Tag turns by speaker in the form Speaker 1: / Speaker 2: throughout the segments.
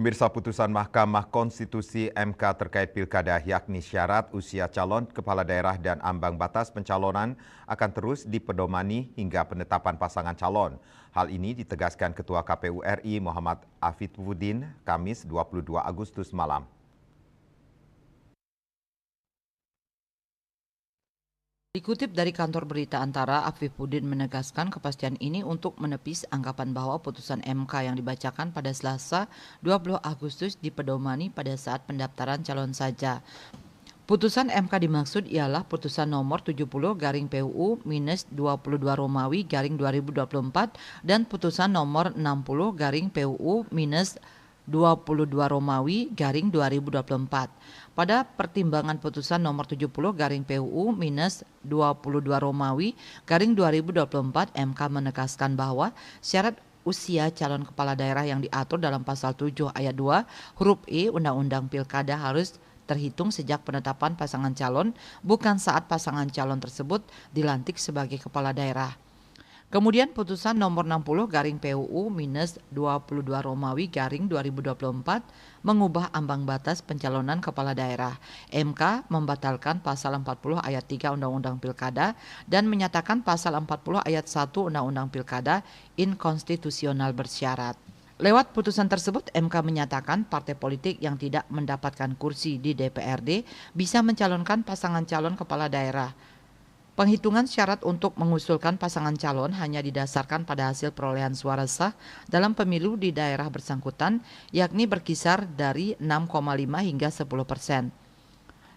Speaker 1: Pemirsa, putusan Mahkamah Konstitusi MK terkait pilkada yakni syarat usia calon kepala daerah dan ambang batas pencalonan akan terus dipedomani hingga penetapan pasangan calon. Hal ini ditegaskan Ketua KPU RI Muhammad Afifuddin Kamis 22 Agustus malam.
Speaker 2: Dikutip dari kantor berita Antara, Afifuddin menegaskan kepastian ini untuk menepis anggapan bahwa putusan MK yang dibacakan pada Selasa 20 Agustus dipedomani pada saat pendaftaran calon saja. Putusan MK dimaksud ialah putusan nomor 70/PUU-22 Romawi garing 2024 dan putusan nomor 60/PUU-22 Romawi garing 2024. Pada pertimbangan putusan nomor 70/PUU-22 Romawi garing 2024, MK menegaskan bahwa syarat usia calon kepala daerah yang diatur dalam pasal 7 ayat 2 huruf E Undang-Undang Pilkada harus terhitung sejak penetapan pasangan calon, bukan saat pasangan calon tersebut dilantik sebagai kepala daerah. Kemudian putusan nomor 60/PUU-22 Romawi garing 2024 mengubah ambang batas pencalonan kepala daerah. MK membatalkan pasal 40 ayat 3 Undang-Undang Pilkada dan menyatakan pasal 40 ayat 1 Undang-Undang Pilkada inkonstitusional bersyarat. Lewat putusan tersebut, MK menyatakan partai politik yang tidak mendapatkan kursi di DPRD bisa mencalonkan pasangan calon kepala daerah. Penghitungan syarat untuk mengusulkan pasangan calon hanya didasarkan pada hasil perolehan suara sah dalam pemilu di daerah bersangkutan, yakni berkisar dari 6,5 hingga 10%.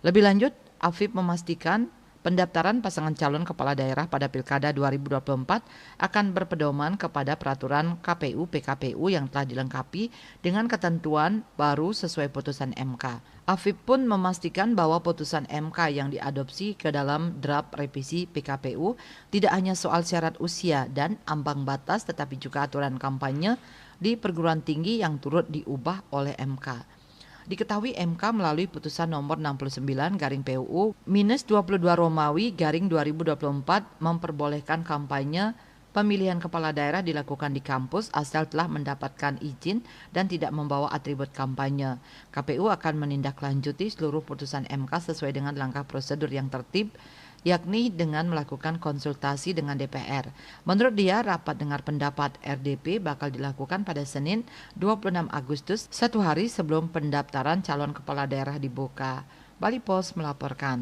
Speaker 2: Lebih lanjut, Afif memastikan pendaftaran pasangan calon kepala daerah pada Pilkada 2024 akan berpedoman kepada peraturan KPU-PKPU yang telah dilengkapi dengan ketentuan baru sesuai putusan MK. Afif pun memastikan bahwa putusan MK yang diadopsi ke dalam draft revisi PKPU tidak hanya soal syarat usia dan ambang batas, tetapi juga aturan kampanye di perguruan tinggi yang turut diubah oleh MK. Diketahui MK melalui putusan nomor 69/PUU-22 Romawi garing 2024 memperbolehkan kampanye pemilihan kepala daerah dilakukan di kampus asal telah mendapatkan izin dan tidak membawa atribut kampanye. KPU akan menindaklanjuti seluruh putusan MK sesuai dengan langkah prosedur yang tertib, yakni dengan melakukan konsultasi dengan DPR. Menurut dia, rapat dengar pendapat RDP bakal dilakukan pada Senin 26 Agustus, satu hari sebelum pendaftaran calon kepala daerah dibuka. Bali Post melaporkan.